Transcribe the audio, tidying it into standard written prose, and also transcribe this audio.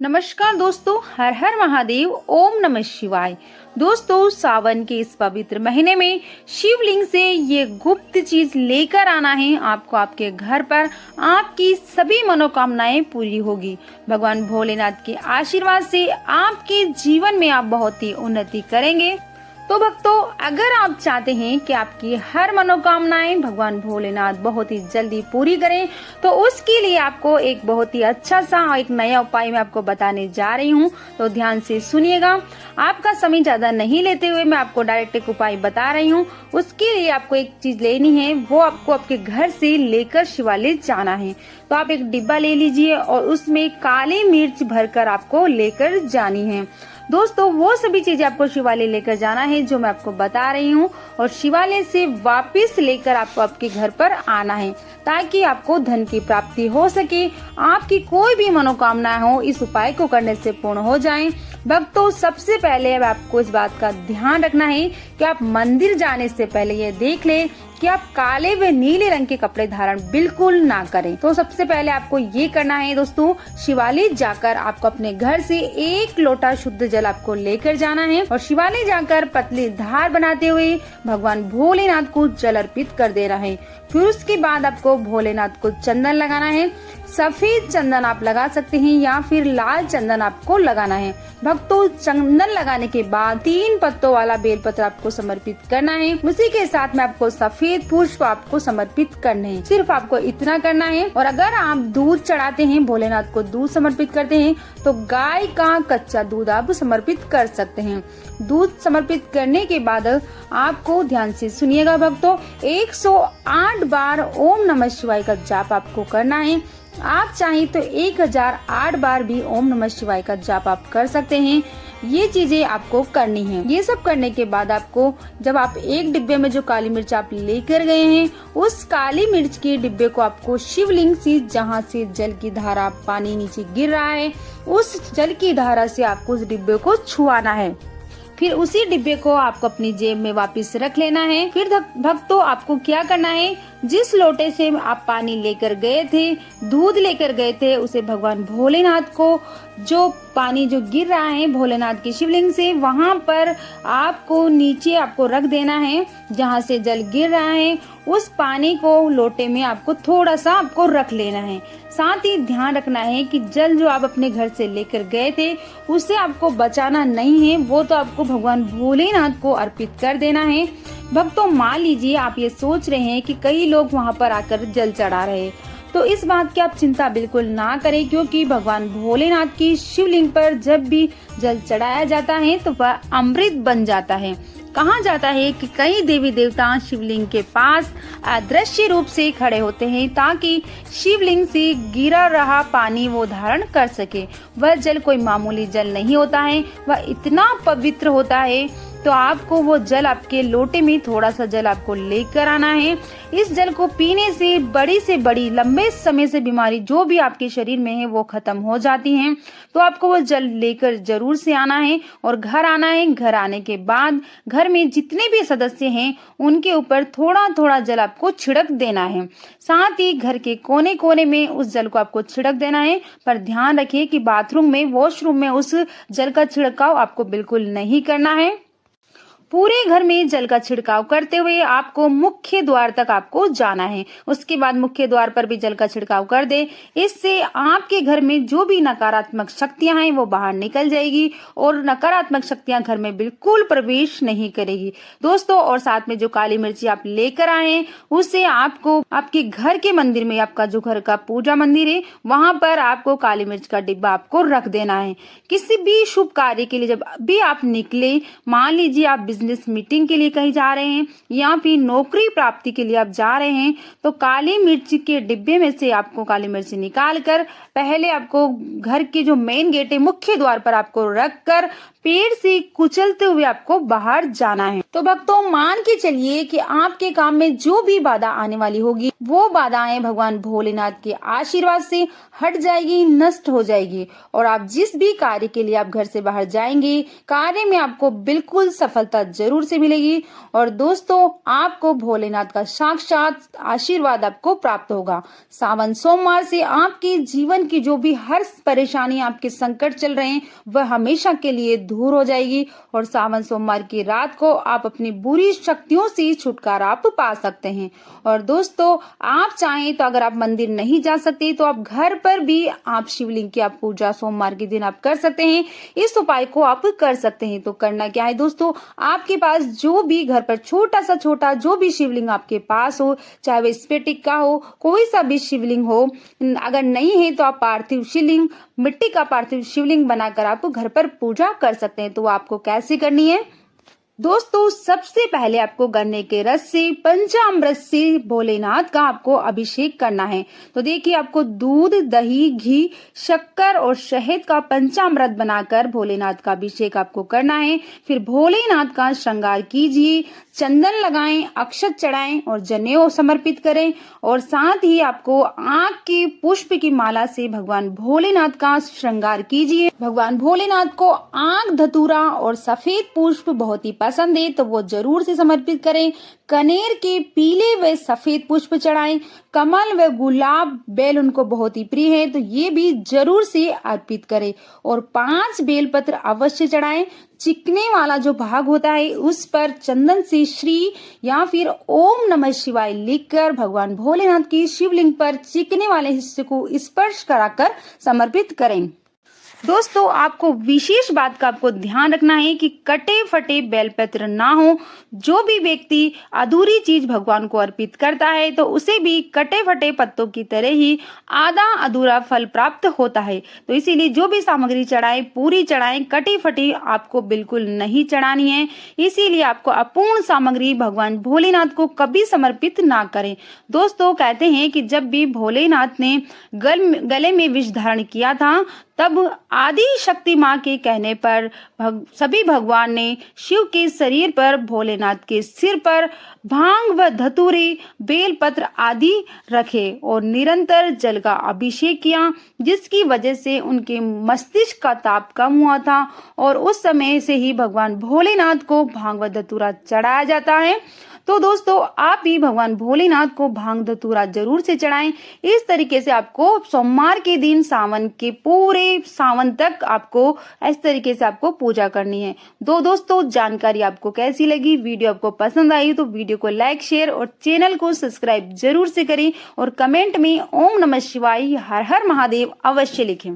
नमस्कार दोस्तों, हर हर महादेव, ओम नमः शिवाय। दोस्तों, सावन के इस पवित्र महीने में शिवलिंग से ये गुप्त चीज लेकर आना है आपको। आपके घर पर आपकी सभी मनोकामनाएं पूरी होगी। भगवान भोलेनाथ के आशीर्वाद से आपके जीवन में आप बहुत ही उन्नति करेंगे। तो भक्तों, अगर आप चाहते हैं कि आपकी हर मनोकामनाएं भगवान भोलेनाथ बहुत ही जल्दी पूरी करें, तो उसके लिए आपको एक बहुत ही अच्छा सा एक नया उपाय मैं आपको बताने जा रही हूं। तो ध्यान से सुनिएगा। आपका समय ज्यादा नहीं लेते हुए मैं आपको डायरेक्ट एक उपाय बता रही हूं। उसके लिए आपको एक चीज लेनी है, वो आपको आपके घर से लेकर शिवालय जाना है। तो आप एक डिब्बा ले लीजिए और उसमें काली मिर्च भरकर आपको लेकर जानी है। दोस्तों, वो सभी चीजें आपको शिवालय लेकर जाना है जो मैं आपको बता रही हूँ, और शिवालय से वापस लेकर आपको आपके घर पर आना है, ताकि आपको धन की प्राप्ति हो सके। आपकी कोई भी मनोकामना हो इस उपाय को करने से पूर्ण हो जाए। भक्तों, सबसे पहले अब आपको इस बात का ध्यान रखना है कि आप मंदिर जाने से पहले ये देख ले कि आप काले व नीले रंग के कपड़े धारण बिल्कुल ना करें। तो सबसे पहले आपको ये करना है दोस्तों, शिवालय जाकर आपको अपने घर से 1 लोटा शुद्ध जल आपको लेकर जाना है और शिवालय जाकर पतली धार बनाते हुए भगवान भोलेनाथ को जल अर्पित कर देना है। फिर उसके बाद आपको भोलेनाथ को चंदन लगाना है। सफेद चंदन आप लगा सकते हैं या फिर लाल चंदन आपको लगाना है। भक्तों, चंदन लगाने के बाद 3 पत्तों वाला बेलपत्र आपको समर्पित करना है। उसी के साथ में आपको सफेद पुष्प आपको समर्पित करने हैं। सिर्फ आपको इतना करना है। और अगर आप दूध चढ़ाते हैं, भोलेनाथ को दूध समर्पित करते हैं, तो गाय का कच्चा दूध आप समर्पित कर सकते हैं। दूध समर्पित करने के बाद आपको ध्यान से सुनिएगा भक्तों, 108 बार ओम नमः शिवाय का जाप आपको करना है। आप चाहें तो 1008 बार भी ओम नमः शिवाय का जाप आप कर सकते हैं। ये चीजें आपको करनी है। ये सब करने के बाद आपको, जब आप एक डिब्बे में जो काली मिर्च आप लेकर गए हैं, उस काली मिर्च के डिब्बे को आपको शिवलिंग से, जहाँ से जल की धारा पानी नीचे गिर रहा है, उस जल की धारा से आपको उस डिब्बे को छुआना है। फिर उसी डिब्बे को आपको अपनी जेब में वापस रख लेना है। फिर भक्तों, आपको क्या करना है, जिस लोटे से आप पानी लेकर गए थे, दूध लेकर गए थे, उसे भगवान भोलेनाथ को, जो पानी जो गिर रहा है भोलेनाथ के शिवलिंग से, वहाँ पर आपको नीचे आपको रख देना है। जहाँ से जल गिर रहा है, उस पानी को लोटे में आपको थोड़ा सा आपको रख लेना है। साथ ही ध्यान रखना है कि जल जो आप अपने घर से लेकर गए थे, उसे आपको बचाना नहीं है, वो तो आपको भगवान भोलेनाथ को अर्पित कर देना है। भक्तों, मान लीजिए आप ये सोच रहे हैं कि कई लोग वहाँ पर आकर जल चढ़ा रहे हैं, तो इस बात की आप चिंता बिल्कुल ना करें, क्योंकि भगवान भोलेनाथ की शिवलिंग पर जब भी जल चढ़ाया जाता है तो वह अमृत बन जाता है। कहा जाता है कि कई देवी देवता शिवलिंग के पास अदृश्य रूप से खड़े होते हैं, ताकि शिवलिंग से गिरा रहा पानी वो धारण कर सके। वह जल कोई मामूली जल नहीं होता है, वह इतना पवित्र होता है। तो आपको वो जल, आपके लोटे में थोड़ा सा जल आपको लेकर आना है। इस जल को पीने से बड़ी लंबे समय से बीमारी जो भी आपके शरीर में है वो खत्म हो जाती है। तो आपको वो जल लेकर जरूर से आना है और घर आना है। घर आने के बाद घर में जितने भी सदस्य हैं उनके ऊपर थोड़ा थोड़ा जल आपको छिड़क देना है। साथ ही घर के कोने कोने में उस जल को आपको छिड़क देना है। पर ध्यान रखिए कि बाथरूम में, वॉशरूम में उस जल का छिड़काव आपको बिल्कुल नहीं करना है। पूरे घर में जल का छिड़काव करते हुए आपको मुख्य द्वार तक आपको जाना है। उसके बाद मुख्य द्वार पर भी जल का छिड़काव कर दे। इससे आपके घर में जो भी नकारात्मक शक्तियां हैं वो बाहर निकल जाएगी और नकारात्मक शक्तियां घर में बिल्कुल प्रवेश नहीं करेगी। दोस्तों, और साथ में जो काली मिर्ची आप लेकर आए हैं, उससे आपको आपके घर के मंदिर में, आपका जो घर का पूजा मंदिर है, वहां पर आपको काली मिर्च का डिब्बा आपको रख देना है। किसी भी शुभ कार्य के लिए जब भी आप निकले, मान लीजिए आप बिजनेस मीटिंग के लिए कहीं जा रहे हैं या फिर नौकरी प्राप्ति के लिए आप जा रहे हैं, तो काली मिर्च के डिब्बे में से आपको काली मिर्च निकाल कर पहले आपको घर के जो मेन गेट है, मुख्य द्वार पर आपको रखकर पेड़ से कुचलते हुए आपको बाहर जाना है। तो भक्तों मान के चलिए कि आपके काम में जो भी बाधा आने वाली होगी वो बाधाएं भगवान भोलेनाथ के आशीर्वाद से हट जाएगी, नष्ट हो जाएगी और आप जिस भी कार्य के लिए आप घर से बाहर जाएंगे कार्य में आपको बिल्कुल सफलता जरूर से मिलेगी। और दोस्तों आपको भोलेनाथ का साक्षात आशीर्वाद आपको प्राप्त होगा। सावन सोमवार से आपके जीवन की जो भी हर परेशानी, आपके संकट चल रहे हैं वह हमेशा के लिए दूर हो जाएगी और सावन सोमवार की रात को आप अपनी बुरी शक्तियों से छुटकारा आप पा सकते हैं। और दोस्तों आप चाहें तो अगर आप मंदिर नहीं जा सकते तो आप घर पर भी आप शिवलिंग की आप पूजा सोमवार के दिन आप कर सकते हैं। इस उपाय को आप कर सकते हैं। तो करना क्या है दोस्तों, आपके पास जो भी घर पर छोटा जो भी शिवलिंग आपके पास हो, चाहे वह स्फटिक का हो, कोई सा भी शिवलिंग हो, अगर नहीं है तो आप पार्थिव शिवलिंग, मिट्टी का पार्थिव शिवलिंग बनाकर आप घर पर पूजा कर सकते हैं। तो आपको कैसे करनी है दोस्तों, सबसे पहले आपको गन्ने के रस से, पंचामृत से भोलेनाथ का आपको अभिषेक करना है। तो देखिए आपको दूध, दही, घी, शक्कर और शहद का पंचामृत बनाकर भोलेनाथ का अभिषेक आपको करना है। फिर भोलेनाथ का श्रृंगार कीजिए, चंदन लगाएं, अक्षत चढ़ाएं और जनेऊ समर्पित करें और साथ ही आपको आँख के पुष्प की माला से भगवान भोलेनाथ का श्रृंगार कीजिए। भगवान भोलेनाथ को आँख, धतूरा और सफेद पुष्प बहुत ही पसंद है तो वो जरूर से समर्पित करें। कनेर के पीले व सफेद पुष्प चढ़ाएं। कमल व गुलाब बेल उनको बहुत ही प्रिय है तो ये भी जरूर से अर्पित करें और 5 बेलपत्र अवश्य चढ़ाएं। चिकने वाला जो भाग होता है उस पर चंदन से श्री या फिर ओम नमः शिवाय लिखकर भगवान भोलेनाथ की शिवलिंग पर चिकने वाले हिस्से को स्पर्श कराकर समर्पित करें। दोस्तों आपको विशेष बात का आपको ध्यान रखना है कि कटे फटे बेलपत्र ना हो। जो भी व्यक्ति अधूरी चीज भगवान को अर्पित करता है तो उसे भी कटे फटे पत्तों की तरह ही आधा अधूरा फल प्राप्त होता है। तो इसीलिए जो भी सामग्री चढ़ाए पूरी चढ़ाएं, कटी फटी आपको बिल्कुल नहीं चढ़ानी है। इसीलिए आपको अपूर्ण सामग्री भगवान भोलेनाथ को कभी समर्पित ना करें। दोस्तों कहते हैं कि जब भी भोलेनाथ ने गले में विष धारण किया था तब आदि शक्ति माँ के कहने पर सभी भगवान ने शिव के शरीर पर, भोलेनाथ के सिर पर भांग व धतूरे, बेलपत्र आदि रखे और निरंतर जल का अभिषेक किया, जिसकी वजह से उनके मस्तिष्क का ताप कम हुआ था और उस समय से ही भगवान भोलेनाथ को भांग व धतूरा चढ़ाया जाता है। तो दोस्तों आप भी भगवान भोलेनाथ को भांग धतूरा जरूर से चढ़ाएं। इस तरीके से आपको सोमवार के दिन सावन के पूरे सावन तक आपको इस तरीके से आपको पूजा करनी है। दोस्तों जानकारी आपको कैसी लगी, वीडियो आपको पसंद आई तो वीडियो को लाइक, शेयर और चैनल को सब्सक्राइब जरूर से करें और कमेंट में ओम नमः शिवाय, हर हर महादेव अवश्य लिखें।